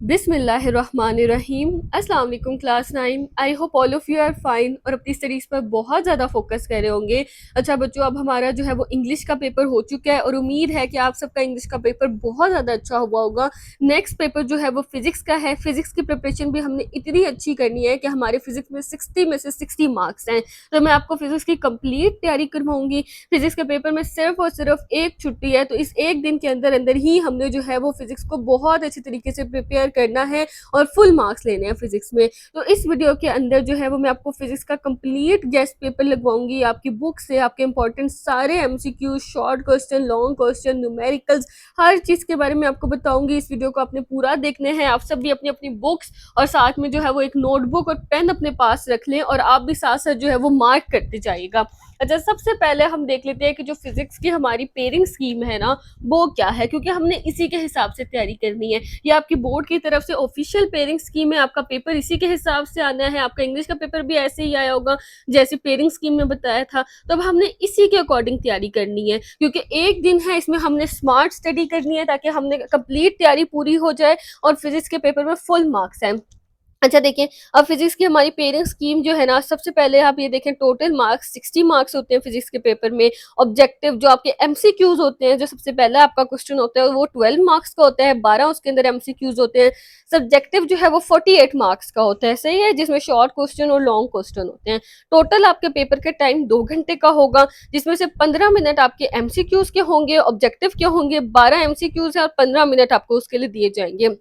बिस्मिल्लाहिर्रहमानिर्रहीम। अस्सलाम वालेकुम class 9। I hope all of you are fine और अपनी स्टडीज़ पर बहुत ज़्यादा फोकस कर रहे होंगे। अच्छा बच्चों, अब हमारा जो है वो इंग्लिश का पेपर हो चुका है और उम्मीद है कि आप सबका इंग्लिश का पेपर बहुत ज़्यादा अच्छा हुआ होगा। नेक्स्ट पेपर जो है वो फिज़िक्स का है। फिज़िक्स की प्रिपरेशन भी हमने इतनी अच्छी करनी है कि हमारे फिज़िक्स में 60 में से 60 मार्क्स हैं। तो मैं आपको फिज़िक्स की कंप्लीट तैयारी करवाऊँगी। फिज़िक्स के पेपर में सिर्फ़ और सिर्फ एक छुट्टी है, तो इस एक दिन के अंदर ही हमने जो है वो फिज़िक्स को बहुत अच्छी तरीके से प्रिपेयर करना है और फुल मार्क्स लेने हैं फिजिक्स में। तो इस वीडियो के अंदर जो है वो मैं आपको फिजिक्स का कंप्लीट गेस्ट पेपर लगवाऊंगी। आपकी बुक से आपके इंपॉर्टेंट सारे MCQ, short question, long question, numericals, हर चीज के बारे में आपको बताऊंगी। इस वीडियो को आपने पूरा देखना है। आप सब भी अपनी अपनी बुक्स और साथ में जो है वो एक नोटबुक और पेन अपने पास रख लें और आप भी साथ साथ जो है वो मार्क करते जाइएगा। अच्छा, सबसे पहले हम देख लेते हैं कि जो फिजिक्स की हमारी पेयरिंग स्कीम है ना, वो क्या है, क्योंकि हमने इसी के हिसाब से तैयारी करनी है। ये आपकी बोर्ड की तरफ से ऑफिशियल पेयरिंग स्कीम है। आपका पेपर इसी के हिसाब से आना है। आपका इंग्लिश का पेपर भी ऐसे ही आया होगा जैसे पेयरिंग स्कीम में बताया था। तो अब हमने इसी के अकॉर्डिंग तैयारी करनी है, क्योंकि एक दिन है, इसमें हमने स्मार्ट स्टडी करनी है ताकि हमने कंप्लीट तैयारी पूरी हो जाए और फिजिक्स के पेपर में फुल मार्क्स आए। अच्छा देखिए, अब फिजिक्स की हमारी पेयरिंग स्कीम जो है ना, सबसे पहले आप ये देखें, टोटल मार्क्स 60 मार्क्स होते हैं फिजिक्स के पेपर में। ऑब्जेक्टिव जो आपके एमसीक्यूज होते हैं, जो सबसे पहला आपका क्वेश्चन होता है वो 12 मार्क्स का होता है, 12 उसके अंदर एमसीक्यूज होते हैं। सब्जेक्टिव जो है वो 48 मार्क्स का होता है, सही है, जिसमें शॉर्ट क्वेश्चन और लॉन्ग क्वेश्चन होते हैं। टोटल आपके पेपर के टाइम 2 घंटे का होगा, जिसमें से 15 मिनट आपके एमसीक्यूज के होंगे, ऑब्जेक्टिव के होंगे, 12 एमसीक्यूज है और 15 मिनट आपको उसके लिए दिए जाएंगे।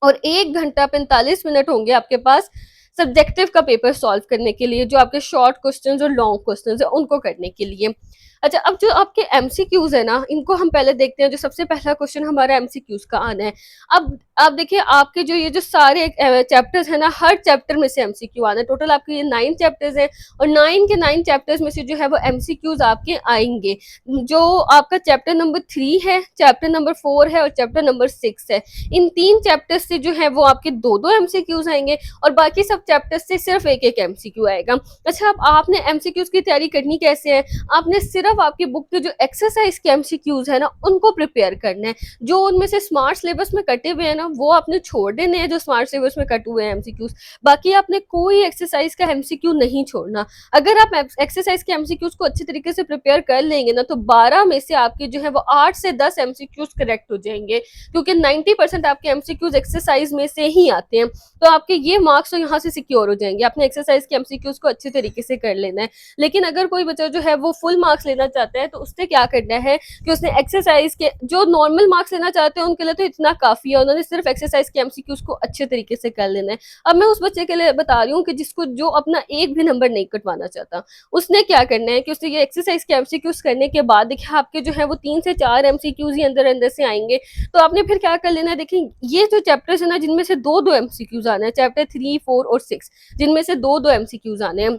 और 1 घंटा 45 मिनट होंगे आपके पास सब्जेक्टिव का पेपर सॉल्व करने के लिए, जो आपके शॉर्ट क्वेश्चंस और लॉन्ग क्वेश्चंस है उनको करने के लिए। अच्छा, अब जो आपके एमसीक्यूज है ना, इनको हम पहले देखते हैं। जो सबसे पहला क्वेश्चन हमारा एमसीक्यूज का आना है। अब आप देखिए, आपके जो ये जो सारे चैप्टर्स है ना, हर चैप्टर में से एमसीक्यू आना है। टोटल आपके ये 9 चैप्टर्स हैं और 9 के 9 चैप्टर्स में से जो है वो एमसीक्यूज आपके आएंगे। जो आपका चैप्टर नंबर 3 है, चैप्टर नंबर 4 है और चैप्टर नंबर 6 है, इन 3 चैप्टर्स से जो है वो आपके 2-2 एमसीक्यूज आएंगे और बाकी सब चैप्टर्स से सिर्फ एक एक एमसीक्यू आएगा। अच्छा, अब आपने एमसीक्यूज की तैयारी करनी कैसे है? आपने सिर्फ आपकी बुक के जो एक्सरसाइज के एमसीक्यूज है ना, उनको प्रिपेयर करना है। जो उनमें से स्मार्ट सिलेबस में कटे हुए हैं ना, वो आपने छोड़ देने हैं, जो स्मार्ट सिलेबस में कटे हुए हैं एमसीक्यूज। बाकी आपने कोई एक्सरसाइज का एमसीक्यू नहीं छोड़ना। अगर आप एक्सरसाइज के एमसीक्यूज को अच्छे तरीके से प्रिपेयर कर लेंगे ना, तो 12 में से आपके जो है वो 8 से 10 एमसीक्यूज करेक्ट हो जाएंगे, क्योंकि 90% आपके एमसीक्यूज एक्सरसाइज में से ही आते हैं। तो आपके ये मार्क्स तो यहाँ से सिक्योर हो जाएंगे। आपने एक्सरसाइज के एमसीक्यूज को अच्छे तरीके से कर लेना है। लेकिन अगर कोई बच्चा जो है वो फुल मार्क्स लेना चाहता है, तो उसने क्या करना है कि उसने एक्सरसाइज के जो नॉर्मल मार्क्स लेना चाहते हैं उनके लिए तो इतना काफी है, उन्होंने सिर्फ एक्सरसाइज के एमसीक्यूज को अच्छे तरीके से कर लेना है। अब मैं उस बच्चे के लिए बता रही हूँ कि जिसको जो अपना एक भी नंबर नहीं कटवाना चाहता, उसने क्या करना है कि उसने ये एक्सरसाइज के एमसीक्यूज करने के बाद देखिए, आपके जो है वो 3 से 4 एमसीक्यूज ही अंदर अंदर से आएंगे। तो आपने फिर क्या कर लेना है, देखिए ये जो चैप्टर्स है ना, जिनमें से 2-2 एमसीक्यूज आने हैं, चैप्टर 3, 4 और 6, जिनमें से 2-2 एमसीक्यूज आने हैं।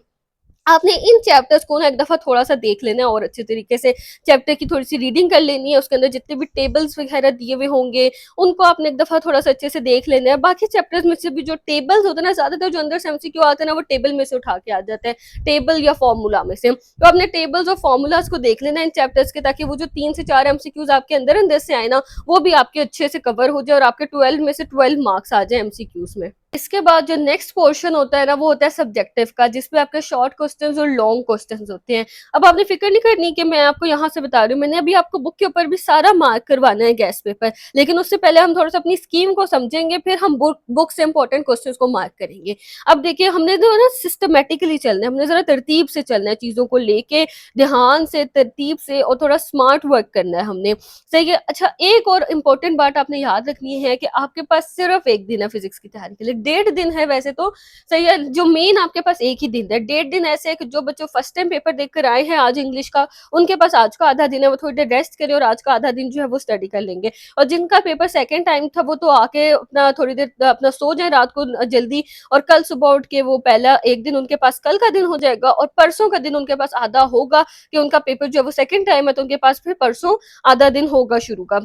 आपने इन चैप्टर्स को ना एक दफा थोड़ा सा देख लेना है और अच्छे तरीके से चैप्टर की थोड़ी सी रीडिंग कर लेनी है। उसके अंदर जितने भी टेबल्स वगैरह दिए हुए होंगे, उनको आपने एक दफा थोड़ा सा अच्छे से देख लेना है। बाकी चैप्टर्स में से भी जो टेबल्स होते हैं ना, ज्यादातर जो अंदर से एमसीक्यू आते हैं ना, वो टेबल में से उठा के आ जाते हैं, टेबल या फॉर्मूला में से। तो आपने टेबल्स और फॉर्मूलाज को देख लेना है इन चैप्टर्स के, ताकि वो जो 3 से 4 एमसीक्यूज आपके अंदर अंदर से आए ना, वो भी आपके अच्छे से कवर हो जाए और आपके 12 में से 12 मार्क्स आ जाए एमसीक्यूज में। इसके बाद जो नेक्स्ट पोर्शन होता है ना, वो होता है सब्जेक्टिव का, जिसमें आपके शॉर्ट क्वेश्चंस और लॉन्ग क्वेश्चंस होते हैं। अब आपने फिक्र नहीं करनी कि मैं आपको यहाँ से बता रही हूँ, मैंने अभी आपको बुक के ऊपर भी सारा मार्क करवाना है गेस्ट पेपर, लेकिन उससे पहले हम थोड़ा सा अपनी स्कीम को समझेंगे, फिर हम बुक से इंपॉर्टेंट क्वेश्चंस को मार्क करेंगे। अब देखिए, हमने जो है ना सिस्टमेटिकली चलना है, हमने जरा तरतीब से चलना है, चीजों को लेके ध्यान से, तरतीब से और थोड़ा स्मार्ट वर्क करना है हमने, सही है। अच्छा, एक और इम्पोर्टेंट बात आपने याद रखनी है कि आपके पास सिर्फ एक दिन है फिजिक्स की तैयारी के लिए, 1.5 दिन है वैसे तो, सही है। जो मेन आपके पास एक ही दिन है, 1.5 दिन ऐसे है कि जो बच्चों फर्स्ट टाइम पेपर देकर आए हैं आज इंग्लिश का, उनके पास आज का आधा दिन है, वो थोड़ी देर रेस्ट करें और आज का आधा दिन जो है वो स्टडी कर लेंगे। और जिनका पेपर सेकेंड टाइम था, वो तो आके अपना थोड़ी देर अपना सो जाए रात को जल्दी, और कल सुबह उठ के वो पहला एक दिन उनके पास कल का दिन हो जाएगा और परसों का दिन उनके पास आधा होगा, कि उनका पेपर जो है वो सेकेंड टाइम है, तो उनके पास फिर परसों आधा दिन होगा शुरू का।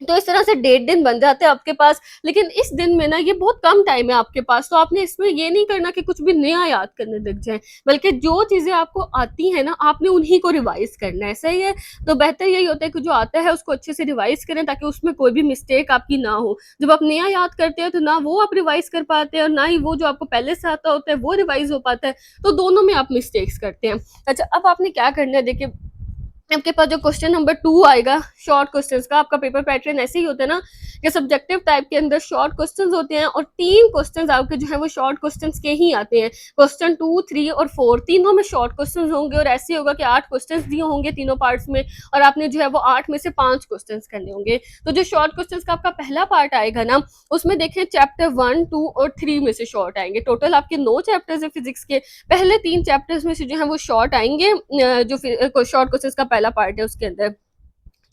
तो इस तरह से 1.5 दिन बन जाते हैं आपके पास। लेकिन इस दिन में ना ये बहुत कम टाइम है आपके पास, तो आपने इसमें ये नहीं करना कि कुछ भी नया याद करने लग जाए, बल्कि जो चीज़ें आपको आती हैं ना आपने उन्हीं को रिवाइज़ करना है, सही है? तो बेहतर यही होता है कि जो आता है उसको अच्छे से रिवाइज़ करें, ताकि उसमें कोई भी मिस्टेक आपकी ना हो। जब आप नया याद करते हो तो ना वो आप रिवाइज़ कर पाते हैं और ना ही वो जो आपको पहले से आता होता है वो रिवाइज़ हो पाता है, तो दोनों में आप मिस्टेक्स करते हैं। अच्छा, अब आपने क्या करना है, देखिए आपके पास जो क्वेश्चन नंबर 2 आएगा शॉर्ट क्वेश्चंस का, आपका पेपर पैटर्न ऐसे ही होता है ना कि सब्जेक्टिव टाइप के अंदर शॉर्ट क्वेश्चंस होते हैं और 3 क्वेश्चंस आपके जो है वो शॉर्ट क्वेश्चंस के ही आते हैं। क्वेश्चन 2, 3 और 4 तीनों में शॉर्ट क्वेश्चंस होंगे और ऐसे होगा कि 8 क्वेश्चंस दिए होंगे तीनों पार्ट्स में और आपने जो है वो 8 में से 5 क्वेश्चंस करने होंगे। तो जो शॉर्ट क्वेश्चंस का आपका पहला पार्ट आएगा ना, उसमें देखें चैप्टर 1, 2 और 3 में से शॉर्ट आएंगे। टोटल आपके 9 चैप्टर्स है फिजिक्स के, पहले 3 चैप्टर्स में से जो है वो शॉर्ट आएंगे, जो शॉर्ट क्वेश्चंस का पहला पार्ट है उसके अंदर।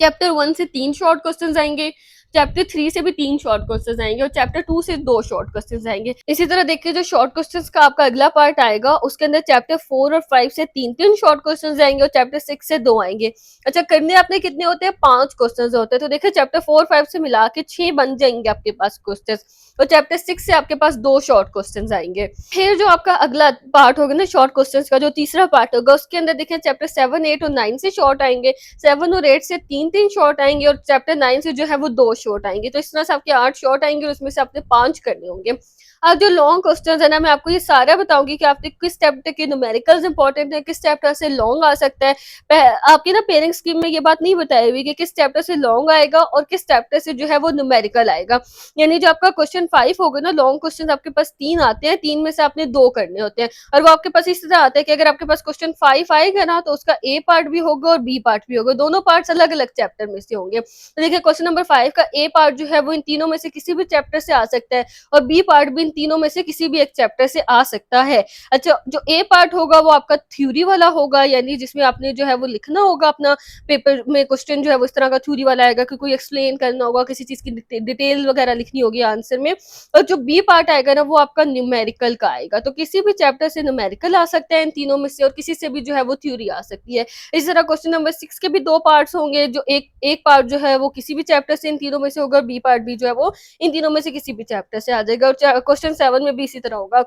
चैप्टर 1 से 3 शॉर्ट क्वेश्चंस आएंगे, चैप्टर 3 से भी 3 शॉर्ट क्वेश्चंस आएंगे और चैप्टर 2 से 2 शॉर्ट क्वेश्चंस आएंगे। इसी तरह देखिए जो शॉर्ट क्वेश्चंस का आपका अगला पार्ट आएगा उसके अंदर चैप्टर 4 और 5 से 3-3 शॉर्ट क्वेश्चंस आएंगे और चैप्टर 6 से 2 आएंगे। अच्छा, करने आपने कितने होते हैं? 5 क्वेश्चंस होते हैं। तो देखिए चैप्टर 4, 5 से मिला के 6 बन जाएंगे आपके पास क्वेश्चंस और चैप्टर 6 से आपके पास 2 शॉर्ट क्वेश्चंस आएंगे। फिर जो आपका अगला पार्ट होगा ना शॉर्ट क्वेश्चंस का, जो तीसरा पार्ट होगा उसके अंदर देखिए चैप्टर 7, 8 और 9 से शॉर्ट आएंगे, 7 और 8 से 3-3 शॉर्ट आएंगे और चैप्टर 9 से जो है वो 2 शॉर्ट आएंगे। तो इस तरह से आपके 8 शॉर्ट आएंगे और उसमें से आपने 5 करने होंगे। अब जो लॉन्ग क्वेश्चन है ना, मैं आपको ये सारा बताऊंगी कि आपके किस चैप्टर के न्यूमेरिकल्स इंपॉर्टेंट है, किस चैप्टर से लॉन्ग आ सकता है। आपकी ना पेरेंट्स स्कीम में ये बात नहीं बताई हुई कि किस चैप्टर से लॉन्ग आएगा और किस चैप्टर से जो है वो न्यूमेरिकल आएगा। यानी जो आपका क्वेश्चन 5 होगा ना, लॉन्ग क्वेश्चन आपके पास 3 आते हैं, 3 में से आपने 2 करने होते हैं और वो आपके पास इस तरह आता है कि अगर आपके पास क्वेश्चन 5 आएगा ना तो उसका ए पार्ट भी होगा और बी पार्ट भी होगा, दोनों पार्ट्स अलग अलग चैप्टर में से होंगे। तो देखिए क्वेश्चन नंबर 5 का ए पार्ट जो है वो इन तीनों में से किसी भी चैप्टर से आ सकता है और बी पार्ट भी इन तीनों में से किसी भी एक चैप्टर से आ सकता है। अच्छा, जो ए पार्ट होगा वो आपका थ्योरी वाला होगा, यानी जिसमें आपने जो है वो लिखना होगा अपना पेपर में क्वेश्चन जो है वो इस तरह का थ्योरी वाला आएगा कि कोई एक्सप्लेन करना होगा, किसी चीज की डिटेल वगैरह लिखनी होगी आंसर में। और जो बी पार्ट आएगा ना वो आपका न्यूमेरिकल का आएगा। तो किसी भी चैप्टर से न्यूमेरिकल आ सकता है इन तीनों में से और किसी से भी जो है वो थ्योरी आ सकती है। इस तरह क्वेश्चन नंबर 6 के भी 2 पार्ट्स होंगे, जो एक एक पार्ट जो है वो किसी भी चैप्टर से इन तीनों में से होगा, बी पार्ट भी जो है वो इन तीनों में से किसी भी चैप्टर से आ जाएगा और क्वेश्चन 7 में भी इसी तरह होगा।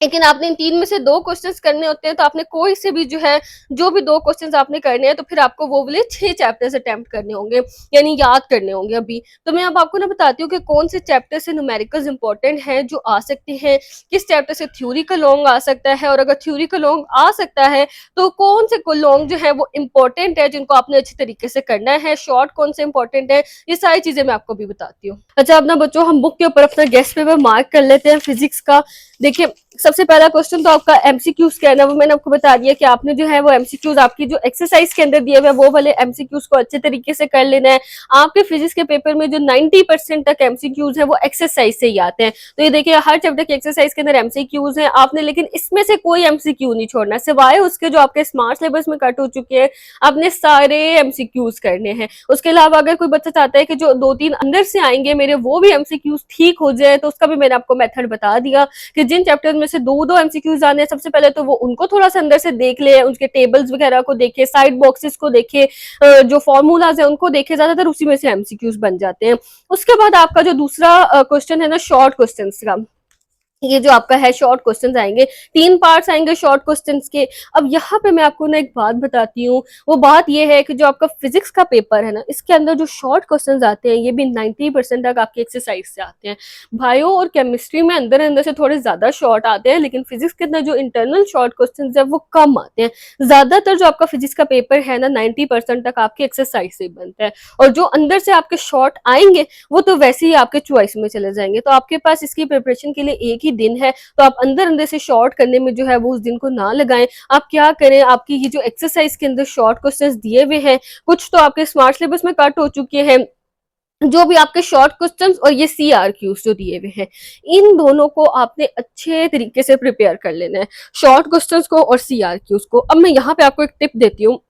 लेकिन आपने इन 3 में से 2 क्वेश्चंस करने होते हैं, तो आपने कोई से भी जो है, जो भी 2 क्वेश्चंस आपने करने हैं, तो फिर आपको वो वाले 6 चैप्टर्स अटेम्प्ट करने होंगे, यानी याद करने होंगे अभी। तो मैं अब आपको ना बताती हूँ कि कौन से चैप्टर से न्यूमेरिकल्स इंपॉर्टेंट हैं, जो आ सकते हैं, किस चैप्टर से थ्योरी का लॉन्ग आ सकता है और अगर थ्योरी का लॉन्ग आ सकता है, तो कौन से लॉन्ग जो है वो इंपॉर्टेंट है, जिनको आपने अच्छे तरीके से करना है, शॉर्ट कौन से इंपॉर्टेंट है, ये सारी चीज़ें मैं आपको अभी बताती हूँ। अच्छा, अब ना बच्चों हम बुक के ऊपर अपना गेस्ट पेपर मार्क कर लेते हैं फिजिक्स का। देखिए सबसे पहला क्वेश्चन तो आपका एमसीक्यूज का है ना, वो मैंने आपको बता दिया कि आपने जो है वो एमसीक्यूज आपकी जो एक्सरसाइज के अंदर दिए हुए वो वाले एमसीक्यूज को अच्छे तरीके से कर लेना है। आपके फिजिक्स के पेपर में जो 90% तक एमसीक्यूज है वो एक्सरसाइज से ही आते हैं। तो ये देखिए हर चैप्टर के एक्सरसाइज के अंदर एमसीक्यूज है, आपने लेकिन इसमें से कोई एमसीक्यू नहीं छोड़ना, सिवाय उसके जो आपके स्मार्ट सिलेबस में कट हो चुके हैं, आपने सारे एमसीक्यूज करने हैं। उसके अलावा अगर कोई बच्चा चाहता है कि जो 2-3 अंदर से आएंगे मेरे वो भी एमसीक्यूज ठीक हो जाए, तो उसका भी मैंने आपको मेथड बता दिया कि जिन चैप्टर में से 2-2 एमसीक्यूज आने हैं, सबसे पहले तो वो उनको थोड़ा सा अंदर से देख ले, उनके टेबल्स वगैरह को देखे, साइड बॉक्सेस को देखे, जो फॉर्मूलाज है उनको देखे, ज्यादातर उसी में से एमसीक्यूज बन जाते हैं। उसके बाद आपका जो दूसरा क्वेश्चन है ना शॉर्ट क्वेश्चन का, ये जो आपका है शॉर्ट क्वेश्चंस आएंगे, 3 पार्ट्स आएंगे शॉर्ट क्वेश्चंस के। अब यहाँ पे मैं आपको ना एक बात बताती हूँ, वो बात ये है कि जो आपका फिजिक्स का पेपर है ना, इसके अंदर जो शॉर्ट क्वेश्चंस आते हैं ये भी 90% तक आपकी एक्सरसाइज से आते हैं। बायो और केमिस्ट्री में अंदर अंदर से थोड़े ज्यादा शॉर्ट आते हैं, लेकिन फिजिक्स के अंदर जो इंटरनल शॉर्ट क्वेश्चन है वो कम आते हैं। ज्यादातर जो आपका फिजिक्स का पेपर है ना 90% तक आपकी एक्सरसाइज से बनता है और जो अंदर से आपके शॉर्ट आएंगे वो तो वैसे ही आपके चॉइस में चले जाएंगे। तो आपके पास इसकी प्रिपरेशन के लिए एक ही दिन है, तो आप अंदर अंदर से शॉर्ट करने में जो है वो उस दिन को ना लगाएं। आप क्या करें, आपकी ये जो एक्सरसाइज के अंदर शॉर्ट क्वेश्चंस दिए हुए हैं, कुछ तो आपके स्मार्ट सिलेबस में कट हो चुके हैं, जो भी आपके शॉर्ट क्वेश्चंस और ये सीआरक्यूज जो दिए हुए हैं, इन दोनों को आपने अच्छे तरीके से प्रिपेयर कर लेना है, शॉर्ट क्वेश्चंस को और सीआरक्यूज को। अब मैं यहाँ पे आपको एक टिप देती हूँ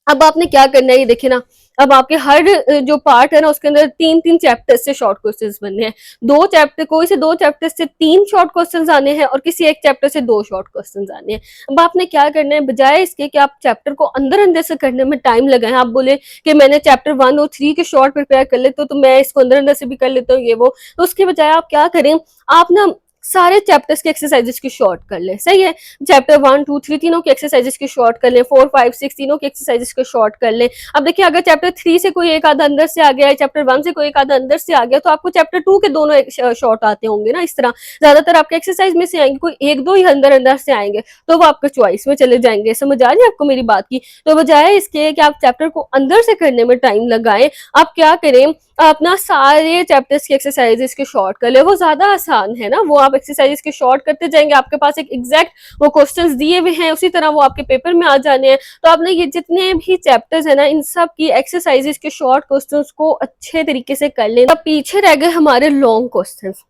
अब आपने क्या करना है ये देखिए ना, अब आपके हर जो पार्ट है ना उसके अंदर 3-3 चैप्टर्स से शॉर्ट क्वेश्चंस बनने हैं। 2 चैप्टर कोई से 2 चैप्टर से 3 शॉर्ट क्वेश्चंस आने हैं और किसी एक चैप्टर से 2 शॉर्ट क्वेश्चंस आने हैं। अब आपने क्या करना है, बजाय इसके कि आप चैप्टर को अंदर-अंदर से करने में टाइम लगाएँ, आप बोले कि मैंने चैप्टर 1 और 3 के शॉर्ट प्रिपेयर कर लेते तो मैं इसको अंदर-अंदर से भी कर लेता हूँ ये वो। तो उसके बजाय आप क्या करें, आप ना सारे चैप्टर्स के एक्सरसाइजेस की शॉर्ट कर लें, सही है? चैप्टर 1, 2, 3 तीनों के एक्सरसाइजेस की शॉर्ट कर लें, 4, 5, 6 तीनों के एक्सरसाइजेस को शॉर्ट कर लें। अब देखिए अगर चैप्टर 3 से कोई एक आधा अंदर से आ गया है, चैप्टर 1 से कोई एक आधा अंदर से आ गया, तो आपको चैप्टर 2 के दोनों शॉर्ट आते होंगे ना इस तरह। ज्यादातर आपके एक्सरसाइज में से आएंगे, कोई एक दो ही अंदर अंदर से आएंगे, तो वो आपके चॉइस में चले जाएंगे। समझ आ रही है आपको मेरी बात की? तो बजाय इसके कि आप चैप्टर को अंदर से करने में टाइम लगाएं, आप क्या करें, अपना सारे चैप्टर्स की एक्सरसाइजेस के शॉर्ट कर ले, वो ज्यादा आसान है ना। वो आप एक्सरसाइजेस के शॉर्ट करते जाएंगे, आपके पास एक एग्जैक्ट वो क्वेश्चंस दिए हुए हैं, उसी तरह वो आपके पेपर में आ जाने हैं। तो आपने ये जितने भी चैप्टर्स है ना, इन सब की एक्सरसाइजेस के शॉर्ट क्वेश्चंस को अच्छे तरीके से कर लेना। पीछे रह गए हमारे लॉन्ग क्वेश्चंस।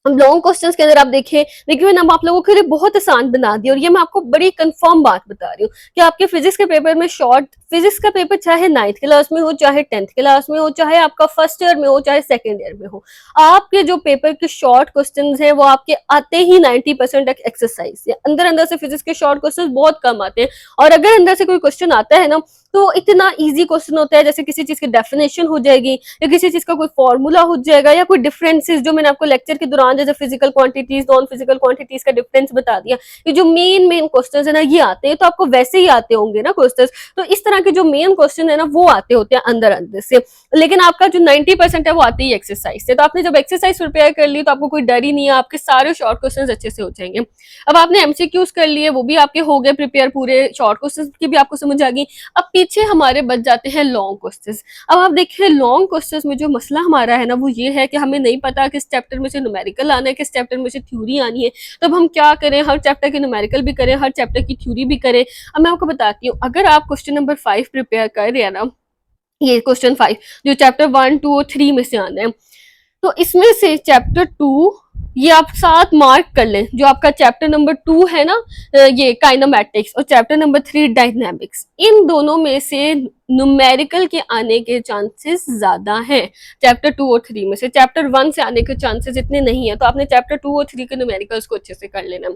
लॉन्ग क्वेश्चंस के अंदर आप देखिए मैंने आप लोगों के लिए बहुत आसान बना दिया, और ये मैं आपको बड़ी कंफर्म बात बता रही हूँ कि आपके फिजिक्स के पेपर में शॉर्ट फिजिक्स का पेपर चाहे 9th क्लास में हो, चाहे 10th क्लास में हो, चाहे आपका फर्स्ट ईयर में हो, चाहे सेकेंड ईयर में हो, आपके जो पेपर के शॉर्ट क्वेश्चन है वो आपके आते ही 90% एक्सरसाइज से। अंदर अंदर से फिजिक्स के शॉर्ट क्वेश्चन बहुत कम आते हैं, और अगर अंदर से कोई क्वेश्चन आता है ना, तो इतना इजी क्वेश्चन होता है, जैसे किसी चीज की डेफिनेशन हो जाएगी, या किसी चीज का कोई फॉर्मूला हो जाएगा, या कोई डिफरेंसेस जो मैंने आपको लेक्चर के दौरान जैसे physical quantities non physical quantities का डिफरेंस बता दिया, ये जो मेन क्वेश्चन है ना ये आते हैं, तो आपको वैसे ही आते होंगे ना क्वेश्चन। तो इस तरह के जो मेन क्वेश्चन है ना वो आते होते हैं अंदर अंदर से, लेकिन आपका जो 90% है वो आते ही एक्सरसाइज से। तो आपने जब एक्सरसाइज प्रिपेयर कर ली तो आपको कोई डर ही नहीं है, आपके सारे शॉर्ट क्वेश्चन अच्छे से हो जाएंगे। अब आपने एमसीक्यूज कर लिए, वो भी आपके हो गए प्रिपेयर, पूरे शॉर्ट क्वेश्चन की भी आपको समझ आ गई। अब पीछे हमारे बच जाते हैं लॉन्ग क्वेश्चंस। अब आप देखिए लॉन्ग क्वेश्चंस में जो मसला हमारा है ना वो ये है कि हमें नहीं पता किस चैप्टर में से न्यूमेरिकल आना है, किस चैप्टर में से थ्योरी आनी है। तब हम क्या करें, हर चैप्टर के न्यूमेरिकल भी करें, हर चैप्टर की थ्योरी भी करें। अब मैं आपको बताती हूँ, अगर आप क्वेश्चन नंबर 5 प्रिपेयर कर रहे हैं ना, ये क्वेश्चन 5 जो चैप्टर 1, 2 और 3 में से आना है, तो इसमें से चैप्टर 2 ये आप साथ मार्क कर लें। जो आपका चैप्टर नंबर 2 है ना, ये काइनेमैटिक्स, और चैप्टर नंबर 3 डायनामिक्स, इन दोनों में से न्यूमेरिकल के आने के चांसेस ज्यादा हैं चैप्टर 2 और 3 में से। चैप्टर 1 से आने के चांसेस इतने नहीं है, तो आपने चैप्टर 2 और 3 के न्यूमेरिकल्स को अच्छे से कर लेना।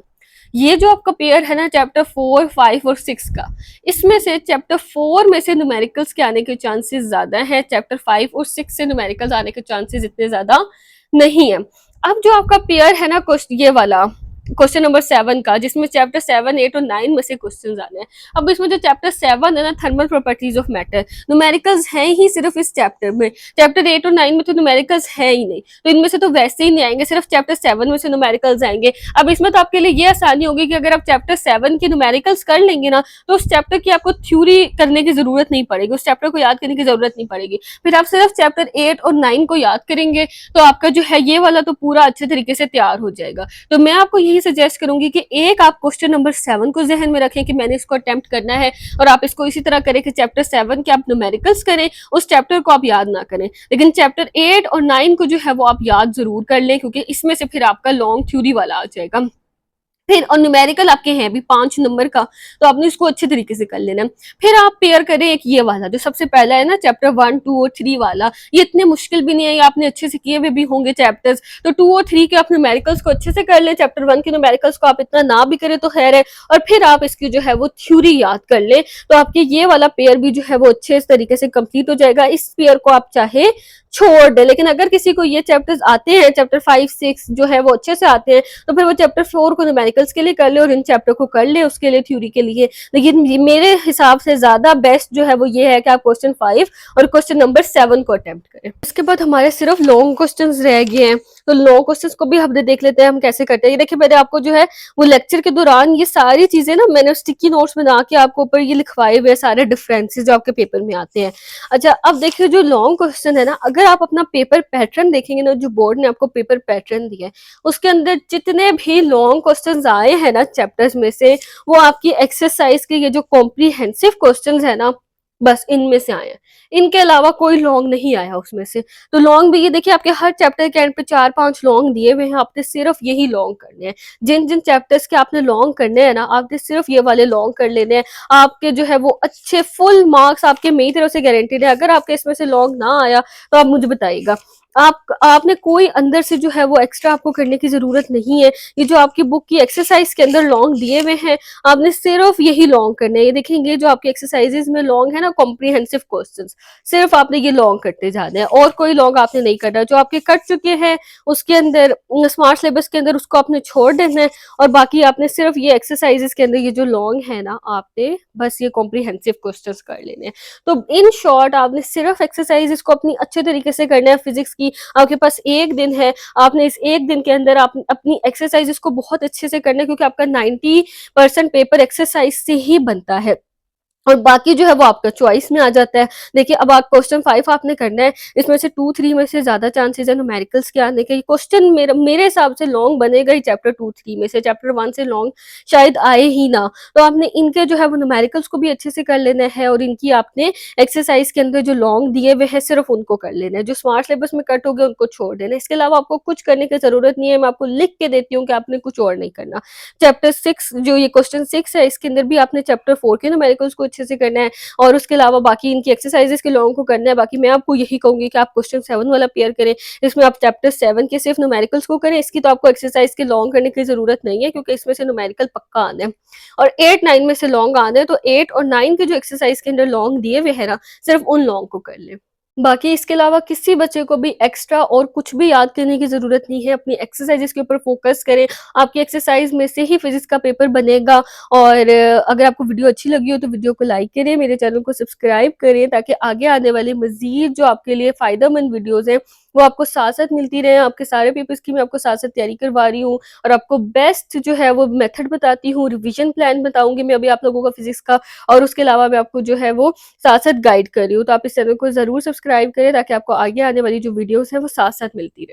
ये जो आपका पेयर है ना चैप्टर 4, 5 और 6 का, इसमें से चैप्टर 4 में से न्यूमेरिकल्स के आने के चांसेस ज्यादा है, चैप्टर 5 और 6 से न्यूमेरिकल्स आने के चांसेस इतने ज्यादा नहीं है। अब जो आपका पेयर है ना क्वेश्चन ये वाला क्वेश्चन नंबर 7 का, जिसमें चैप्टर 7, 8 और 9 में से क्वेश्चंस आने हैं। अब इसमें जो चैप्टर 7 है ना, thermal properties of matter, numericals हैं ही सिर्फ इस चैप्टर में। चैप्टर 8 और 9 में तो न्यूमेरिकल्स है ही नहीं, तो इनमें से तो वैसे ही नहीं आएंगे, सिर्फ चैप्टर 7 में से न्यूमेरिकल्स आएंगे। अब इसमें तो आपके लिए ये आसानी होगी कि अगर आप चैप्टर 7 के न्यूमेरिकल्स कर लेंगे ना, तो उस चैप्टर की आपको थ्योरी करने की जरूरत नहीं पड़ेगी, उस चैप्टर को याद करने की जरूरत नहीं पड़ेगी। फिर आप सिर्फ चैप्टर 8 और 9 को याद करेंगे, तो आपका जो है ये वाला तो पूरा अच्छे तरीके से तैयार हो जाएगा। तो मैं आपको यही सजेस्ट करूंगी कि एक आप क्वेश्चन नंबर 7 को जहन में रखें कि मैंने इसको अटेम्प्ट करना है, और आप इसको इसी तरह करें कि चैप्टर 7 के आप न्यूमेरिकल्स करें, उस चैप्टर को आप याद ना करें, लेकिन चैप्टर 8 और 9 को जो है वो आप याद जरूर कर लें, क्योंकि इसमें से फिर आपका लॉन्ग थ्योरी वाला आ जाएगा। फिर और न्यूमेरिकल आपके हैं भी 5 नंबर का, तो आपने इसको अच्छे तरीके से कर लेना। फिर आप पेयर करें एक ये वाला जो सबसे पहला है ना, चैप्टर 1, 2 और 3 वाला। ये इतने मुश्किल भी नहीं है, ये आपने अच्छे से किए हुए भी होंगे चैप्टर्स। तो 2 और 3 के आप न्यूमेरिकल्स को अच्छे से कर लें, चैप्टर 1 के न्यूमेरिकल्स को आप इतना ना भी करें तो खैर है, और फिर आप इसकी जो है वो थ्योरी याद कर लें, तो आपके ये वाला पेयर भी जो है वो अच्छे तरीके से कंप्लीट हो जाएगा। इस पेयर को आप चाहे छोड़ दे, लेकिन अगर किसी को ये चैप्टर्स आते हैं, चैप्टर 5, 6 जो है वो अच्छे से आते हैं, तो फिर वो चैप्टर 4 को न्यूमेरिकल्स के लिए कर ले और इन चैप्टर को कर ले उसके लिए थ्योरी के लिए। लेकिन मेरे हिसाब से ज्यादा बेस्ट जो है वो ये है कि आप क्वेश्चन 5 और क्वेश्चन नंबर 7 को अटेम्प्ट करें। इसके बाद हमारे सिर्फ लॉन्ग क्वेश्चन रह गए हैं, तो लॉन्ग क्वेश्चन को भी हम देख लेते हैं हम कैसे करते हैं। ये देखिए मैंने आपको जो है वो लेक्चर के दौरान ये सारी चीजें ना मैंने स्टिकी नोट्स बना के आपको ऊपर ये लिखवाए हुए सारे डिफरेंसेस जो आपके पेपर में आते हैं। अच्छा अब देखिए जो लॉन्ग क्वेश्चन है ना, अगर आप अपना पेपर पैटर्न देखेंगे ना, जो बोर्ड ने आपको पेपर पैटर्न दिया है उसके अंदर जितने भी लॉन्ग क्वेश्चंस आए हैं ना चैप्टर्स में से, वो आपकी एक्सरसाइज के ये जो कॉम्प्रिहेंसिव क्वेश्चंस है ना बस इनमें से आए हैं। इनके अलावा कोई लॉन्ग नहीं आया उसमें से। तो लॉन्ग भी ये देखिए आपके हर चैप्टर के एंड पे 4-5 लॉन्ग दिए हुए हैं, आपने सिर्फ यही लॉन्ग करने हैं। जिन-जिन चैप्टर्स के आपने लॉन्ग करने हैं ना, आपने सिर्फ ये वाले लॉन्ग कर लेने हैं। आपके जो है वो अच्छे फुल मार्क्स आपके मेरी तरफ से गारंटीड है। अगर आपके इसमें से लॉन्ग ना आया तो आप मुझे बताइएगा। आपने कोई अंदर से जो है वो एक्स्ट्रा आपको करने की ज़रूरत नहीं है। ये जो आपकी बुक की एक्सरसाइज़ के अंदर लॉन्ग दिए हुए हैं, आपने सिर्फ यही लॉन्ग करने हैं। ये देखेंगे जो आपकी एक्सरसाइजेज में लॉन्ग है ना कॉम्प्रिहेंसिव क्वेश्चंस, सिर्फ आपने ये लॉन्ग करते जाना है और कोई लॉन्ग आपने नहीं करना। जो आपके कट चुके हैं उसके अंदर स्मार्ट सिलेबस के अंदर उसको आपने छोड़ देना है और बाकी आपने सिर्फ ये एक्सरसाइजेज के अंदर ये जो लॉन्ग है ना आपने बस ये कॉम्प्रिहेंसिव क्वेश्चंस कर लेने हैं। तो इन शॉर्ट आपने सिर्फ एक्सरसाइजेज को अपनी अच्छे तरीके से करना है। फिजिक्स की आपके पास 1 दिन है, आपने इस 1 दिन के अंदर आप अपनी एक्सरसाइजेज को बहुत अच्छे से करना है क्योंकि आपका 90% पेपर एक्सरसाइज से ही बनता है और बाकी जो है वो आपका चॉइस में आ जाता है। देखिए अब आप क्वेश्चन 5 आपने करना है, इसमें से 2-3 में से ज़्यादा चांसेस है न्यूमेरिकल्स के आने के। क्वेश्चन मेरे हिसाब से लॉन्ग बनेगा ही चैप्टर 2-3 में से, चैप्टर 1 से लॉन्ग शायद आए ही ना। तो आपने इनके जो है वो न्यूमेरिकल्स को भी अच्छे से कर लेना है और इनकी आपने एक्सरसाइज के अंदर जो लॉन्ग दिए हुए हैं सिर्फ उनको कर लेना है। जो स्मार्ट सिलेबस में कट हो गए उनको छोड़ देना है। इसके अलावा आपको कुछ करने की ज़रूरत नहीं है, मैं आपको लिख के देती हूँ कि आपने कुछ और नहीं करना। चैप्टर 6 जो ये क्वेश्चन 6 है इसके अंदर भी आपने चैप्टर 4 के न्यूमेरिकल्स को अच्छे से करना है और उसके अलावा बाकी इनकी एक्सरसाइजेस के लोगों को करना है। बाकी मैं आपको यही कहूँगी कि आप क्वेश्चन 7 वाला पेयर करें। इसमें आप चैप्टर 7 के सिर्फ न्यूमेरिकल्स को करें। इसकी तो आपको एक्सरसाइज के लॉन्ग करने की ज़रूरत नहीं है क्योंकि इसमें से न्यूमेरिकल पक्का आना है और 8-9 में से लॉन्ग आना है। तो 8 और 9 के जो एक्सरसाइज के अंदर लॉन्ग दिए हुए हैं ना, सिर्फ उन लॉन्ग को कर लें। बाकी इसके अलावा किसी बच्चे को भी एक्स्ट्रा और कुछ भी याद करने की ज़रूरत नहीं है। अपनी एक्सरसाइज़ेज़ के ऊपर फ़ोकस करें। आपकी एक्सरसाइज़ में से ही फिज़िक्स का पेपर बनेगा और अगर आपको वीडियो अच्छी लगी हो तो वीडियो को लाइक करें, मेरे चैनल को सब्सक्राइब करें ताकि आगे आने वाली मज़ीद जो आपके लिए फ़ायदेमंद वीडियोज़ हैं, वो आपको साथ-साथ मिलती रहें। आपके सारे पेपर्स की मैं आपको साथ-साथ तैयारी करवा रही हूँ और आपको बेस्ट जो है वो मेथड बताती हूँ, रिविज़न प्लान बताऊँगी मैं अभी आप लोगों का फिज़िक्स का और उसके अलावा मैं आपको जो है वो साथ-साथ गाइड कर रही हूँ। तो आप इस चैनल को ज़रूर सब्सक्राइब करें ताकि आपको आगे आने वाली जो वीडियोज़ हैं वो साथ-साथ मिलती रहें।